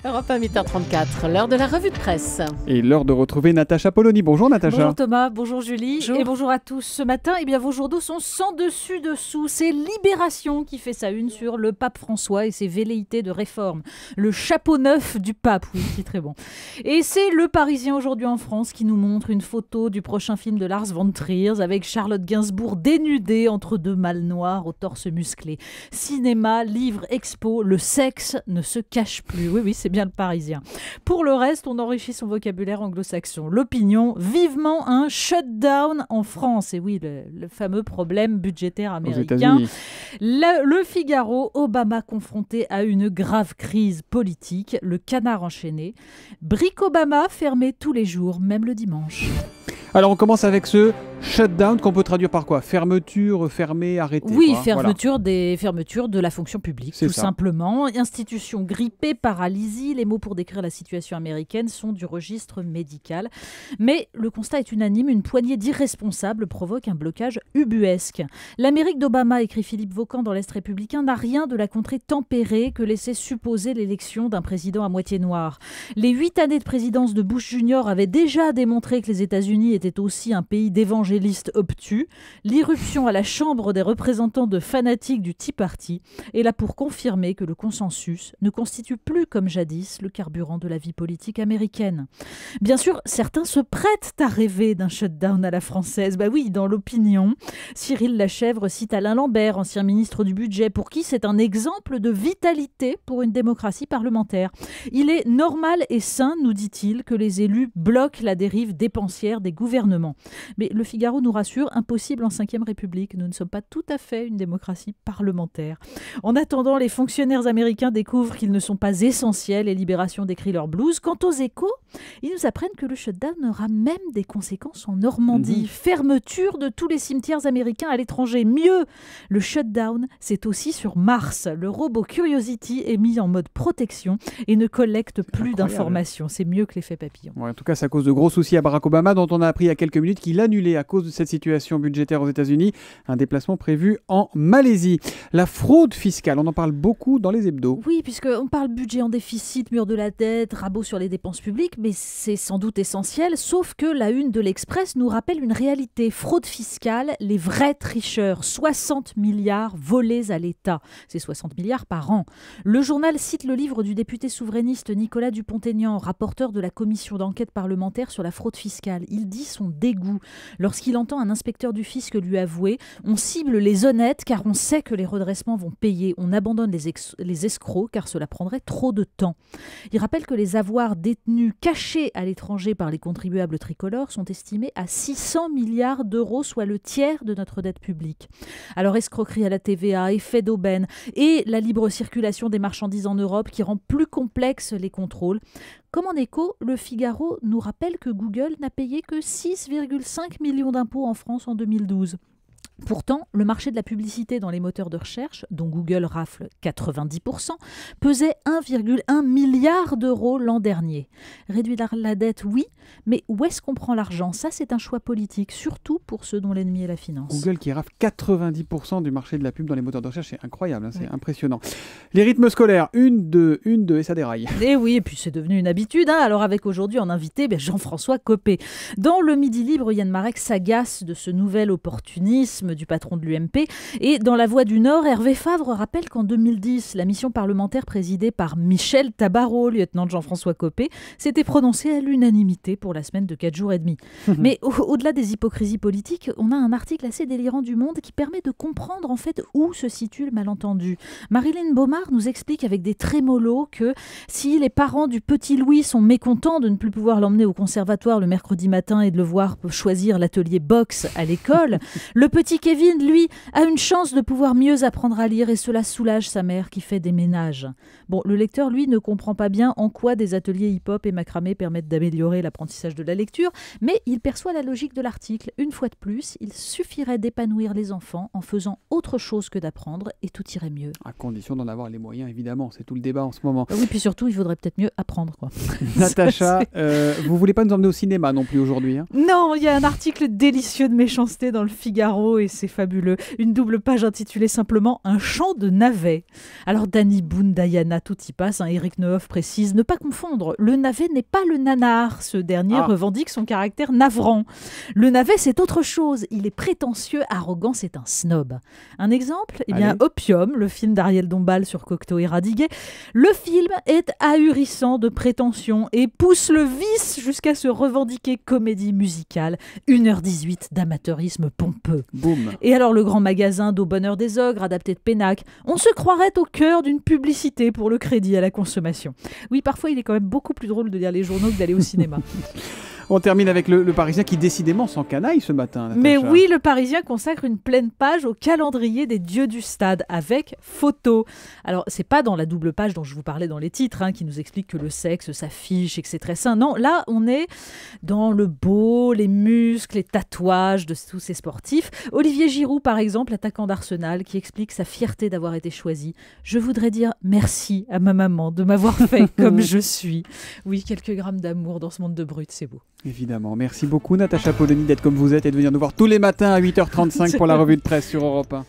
Europe 1, 8h34, l'heure de la revue de presse. Et l'heure de retrouver Natacha Polony. Bonjour Natacha. Bonjour Thomas, bonjour Julie, bonjour. Et bonjour à tous. Ce matin, vos journaux sont sans dessus dessous. C'est Libération qui fait sa une sur le pape François et ses velléités de réforme. Le chapeau neuf du pape, oui, c'est très bon. Et c'est Le Parisien aujourd'hui en France qui nous montre une photo du prochain film de Lars von Trier avec Charlotte Gainsbourg dénudée entre deux mâles noirs au torse musclé. Cinéma, livre, expo, le sexe ne se cache plus. Oui, c'est bien Le Parisien. Pour le reste, on enrichit son vocabulaire anglo-saxon. L'Opinion, vivement un shutdown en France. Et oui, le fameux problème budgétaire américain. Le Figaro, Obama confronté à une grave crise politique. Le Canard enchaîné. Brick Obama fermé tous les jours, même le dimanche. Alors on commence avec ce shutdown qu'on peut traduire par quoi? Fermeture, fermer, arrêter. Oui, quoi. fermeture de la fonction publique, tout simplement. Institution grippée, paralysie, les mots pour décrire la situation américaine sont du registre médical. Mais le constat est unanime, une poignée d'irresponsables provoque un blocage ubuesque. L'Amérique d'Obama, écrit Philippe Vaucan dans l'Est républicain, n'a rien de la contrée tempérée que laissait supposer l'élection d'un président à moitié noir. Les 8 années de présidence de Bush Jr. avaient déjà démontré que les États-Unis était aussi un pays d'évangélistes obtus. L'irruption à la Chambre des représentants de fanatiques du Tea Party est là pour confirmer que le consensus ne constitue plus, comme jadis, le carburant de la vie politique américaine. Bien sûr, certains se prêtent à rêver d'un shutdown à la française. Oui, dans l'Opinion, Cyril Lachèvre cite Alain Lambert, ancien ministre du Budget, pour qui c'est un exemple de vitalité pour une démocratie parlementaire. Il est normal et sain, nous dit-il, que les élus bloquent la dérive dépensière des gouvernements. Mais le Figaro nous rassure, impossible en 5e République. Nous ne sommes pas tout à fait une démocratie parlementaire. En attendant, les fonctionnaires américains découvrent qu'ils ne sont pas essentiels et Libération décrit leur blues. Quant aux Échos, ils nous apprennent que le shutdown aura même des conséquences en Normandie. Fermeture de tous les cimetières américains à l'étranger. Mieux, le shutdown, c'est aussi sur Mars. Le robot Curiosity est mis en mode protection et ne collecte plus d'informations. C'est mieux que l'effet papillon. En tout cas, ça cause de gros soucis à Barack Obama, dont on a appris il y a quelques minutes qu'il annulait à cause de cette situation budgétaire aux États-Unis un déplacement prévu en Malaisie. La fraude fiscale, on en parle beaucoup dans les hebdos. Oui, puisqu'on parle budget en déficit, mur de la dette, rabot sur les dépenses publiques, mais c'est sans doute essentiel, sauf que la une de l'Express nous rappelle une réalité. Fraude fiscale, les vrais tricheurs, 60 milliards volés à l'État. C'est 60 milliards par an. Le journal cite le livre du député souverainiste Nicolas Dupont-Aignan, rapporteur de la commission d'enquête parlementaire sur la fraude fiscale. Il dit son dégoût lorsqu'il entend un inspecteur du fisc lui avouer « On cible les honnêtes car on sait que les redressements vont payer. On abandonne les escrocs car cela prendrait trop de temps. » Il rappelle que les avoirs détenus cachés à l'étranger par les contribuables tricolores sont estimés à 600 milliards d'euros, soit le tiers de notre dette publique. Alors escroquerie à la TVA, effet d'aubaine et la libre circulation des marchandises en Europe qui rend plus complexes les contrôles. Comme en écho, le Figaro nous rappelle que Google n'a payé que 6,5 millions d'impôts en France en 2012. Pourtant, le marché de la publicité dans les moteurs de recherche, dont Google rafle 90%, pesait 1,1 milliard d'euros l'an dernier. Réduire la dette, oui, mais où est-ce qu'on prend l'argent? Ça, c'est un choix politique, surtout pour ceux dont l'ennemi est la finance. Google qui rafle 90% du marché de la pub dans les moteurs de recherche, c'est incroyable, c'est impressionnant. Les rythmes scolaires, une de et ça déraille. Et oui, et puis c'est devenu une habitude. Alors avec aujourd'hui en invité Jean-François Copé. Dans le Midi Libre, Yann Marek s'agace de ce nouvel opportunisme du patron de l'UMP. Et dans La Voix du Nord, Hervé Favre rappelle qu'en 2010, la mission parlementaire présidée par Michel Tabarot, lieutenant de Jean-François Copé, s'était prononcée à l'unanimité pour la semaine de 4 jours et demi. Mais au-delà des hypocrisies politiques, on a un article assez délirant du Monde qui permet de comprendre en fait où se situe le malentendu. Marilyn Baumard nous explique avec des trémolos que si les parents du petit Louis sont mécontents de ne plus pouvoir l'emmener au conservatoire le mercredi matin et de le voir choisir l'atelier boxe à l'école, le petit Kevin, lui, a une chance de pouvoir mieux apprendre à lire et cela soulage sa mère qui fait des ménages. Bon, le lecteur, lui, ne comprend pas bien en quoi des ateliers hip-hop et macramé permettent d'améliorer l'apprentissage de la lecture, mais il perçoit la logique de l'article. Une fois de plus, il suffirait d'épanouir les enfants en faisant autre chose que d'apprendre et tout irait mieux. À condition d'en avoir les moyens, évidemment. C'est tout le débat en ce moment. Oui, puis surtout, il faudrait peut-être mieux apprendre, quoi. Natacha, vous voulez pas nous emmener au cinéma non plus aujourd'hui, hein? Non, il y a un article délicieux de méchanceté dans le Figaro et c'est fabuleux. Une double page intitulée simplement « Un chant de navet ». Alors Danny Boone, Diana, tout y passe. Eric Nehoff précise, ne pas confondre, le navet n'est pas le nanar. Ce dernier revendique son caractère navrant. Le navet, c'est autre chose. Il est prétentieux, arrogant, c'est un snob. Un exemple, Opium, le film d'Ariel Dombal sur Cocteau et Radiguet. Le film est ahurissant de prétention et pousse le vice jusqu'à se revendiquer comédie musicale. 1h18 d'amateurisme pompeux. Boum. Et alors le grand magasin d'Au bonheur des ogres, adapté de Pénac, on se croirait au cœur d'une publicité pour le crédit à la consommation. Oui, parfois il est quand même beaucoup plus drôle de lire les journaux que d'aller au cinéma. On termine avec le Parisien qui décidément s'encanaille ce matin. Natacha. Mais oui, le Parisien consacre une pleine page au calendrier des dieux du stade avec photos. Alors, c'est pas dans la double page dont je vous parlais dans les titres, qui nous explique que le sexe s'affiche et que c'est très sain. Non, là, on est dans le beau, les muscles, les tatouages de tous ces sportifs. Olivier Giroud, par exemple, attaquant d'Arsenal, qui explique sa fierté d'avoir été choisi. Je voudrais dire merci à ma maman de m'avoir fait comme je suis. Oui, quelques grammes d'amour dans ce monde de brut, c'est beau. Évidemment. Merci beaucoup Natacha Polony d'être comme vous êtes et de venir nous voir tous les matins à 8h35 pour la revue de presse sur Europe 1.